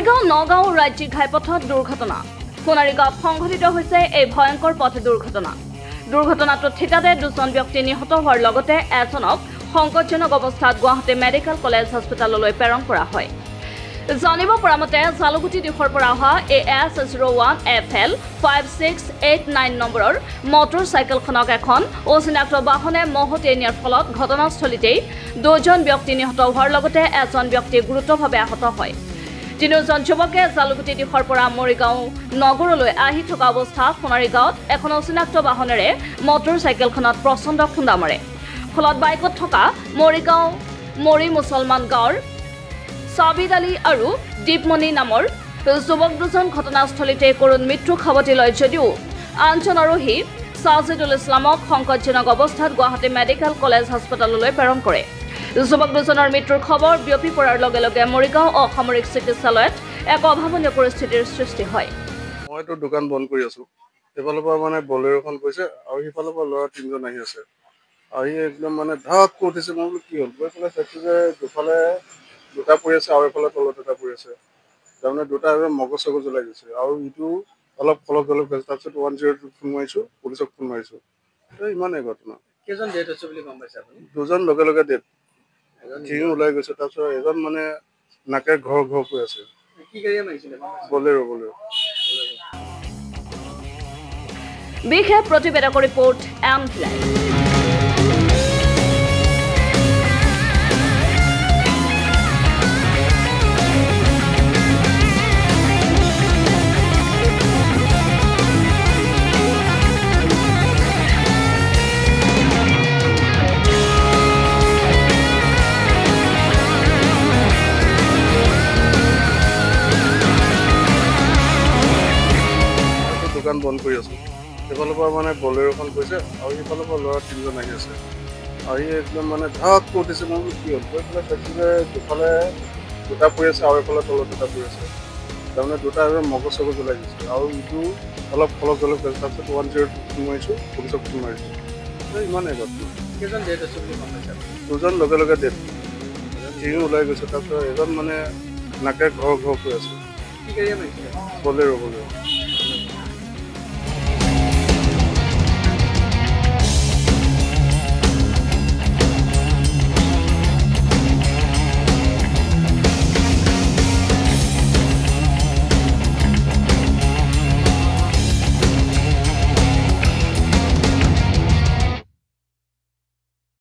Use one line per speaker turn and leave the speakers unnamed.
সোণাৰীগাঁও নগাঁও ৰাজ্যিক ঘাইপথত দুৰ্ঘটনা সোণাৰীগাঁৱত সংঘটিত হৈছে এই ভয়ংকৰ পথ দুৰ্ঘটনা দুৰ্ঘটনাটোত ঠিকাতে দুজন ব্যক্তি নিহত হোৱাৰ লগতে এজনক সংকটজনক অৱস্থাত গুৱাহাটী মেডিকেল কলেজ হাস্পতাললৈ প্ৰেৰণ কৰা হয় জানিব পৰা মতে জালুগুটি দিশৰ পৰা অহা AS01FL 5689 নম্বৰৰ মটৰচাইকেলখনক এখন অচিনাক্ত বাহনে মহতিয়াই নিয়াৰ ফলত ঘটনাস্থলীতেই দুজন ব্যক্তি নিহত হোৱাৰ লগতে এজন ব্যক্তি গুৰুতৰভাৱে আহত হয় তিনিজন যুৱকে জালুগুটি দিশৰ পৰা মৰিগাঁও নগৰলৈ আহি থকা অৱস্থাত সোণাৰীগাঁৱত এখন অচিনাক্ত বাহনেৰে মটৰচাইকেলখনত প্ৰচণ্ড খুন্দা মাৰে ফলত বাইকত থকা মৰিগাঁও মৰি মুছলমান গাঁৱৰ সাবিদ আলী আৰু দীপমণি নামৰ যুৱক দুজন ঘটনাস্থলীতে কৰুণ মৃত্যুক সাৱটি লয় যদিও আনজন আৰোহী সাজিদুল ইছলামক সংকটজনক অৱস্থাত গুৱাহাটী মেডিকেল কলেজ হাস্পতাললৈ প্ৰেৰণ কৰে যুৱক দুজনৰ মৃত্যুৰ খবৰ বিয়পি পৰাৰ লগে লগে মৰিগাঁও অসামৰিক চিকিৎসালয়ত এক অভাৱনীয় পৰিস্থিতিৰ সৃষ্টি হয়
মইতো দোকান বন্ধ কৰি আছো এফালৰ পৰা মানে বলেৰোখন কৈছে আৰু সিফালৰ পৰা ল'ৰা তিনিজন আহি আছে আহি একদম মানে ধাক উঠিছে মই বোলো কি হ'ল গৈ পেলাই চাইছো যে দুফালে দুটা পৰি আছে আৰু এফালে তলত এটা পৰি আছে তাৰমানে দুটা মগজ চগজ ওলাই গৈছে আৰু ইটো অলপ ফলক জলক গৈছে তাৰপিছত 102 ফোন মাৰিছো পুলিচক ফোন মাৰিছো ইমানেই ঘটনা
কেইজন ডেথ হৈছে বুলি গম পাইছে আপুনি
দুজন লগে লগে ডেথ ঠিক ওলাই গৈছে তাৰপিছত এজন মানে নাকে ঘৰ কৈ আছে
কি গাড়ীয়ে মাৰিছিলে
বলেৰো
বিশেষ প্ৰতিবেদক ৰিপৰ্ট এম লাইভ
দোকান বন্ধ কৰি আছো এফালৰ পৰা মানে বলেৰোখন কৈছে আৰু সিফালৰ পৰা ল'ৰা তিনিজন আহি আছে আহি একদম মানে ধাক উঠিছে মই বোলো কি হ'ল গৈ পেলাই চাইছো যে দুফালে দুটা পৰি আছে আৰু এফালে তলত দুটা পৰি আছে তাৰমানে দুটা মগজ চগজ ওলাই গৈছে আৰু ইটো অলপ ফলক জলক গৈছে তাৰপিছত 102 ফোন মাৰিছো পুলিচক ফোন মাৰিছো ইমানেই ঘটনা
কেইজন ডেথ হৈছে বুলি গম পাইছে
দুজন লগে লগে ডেথ ঠিক ওলাই গৈছে তাৰপিছত এজন মানে নাকে ঘৰ কৈ আছে
কি গাড়ীয়ে মাৰিছিলে
বলেৰো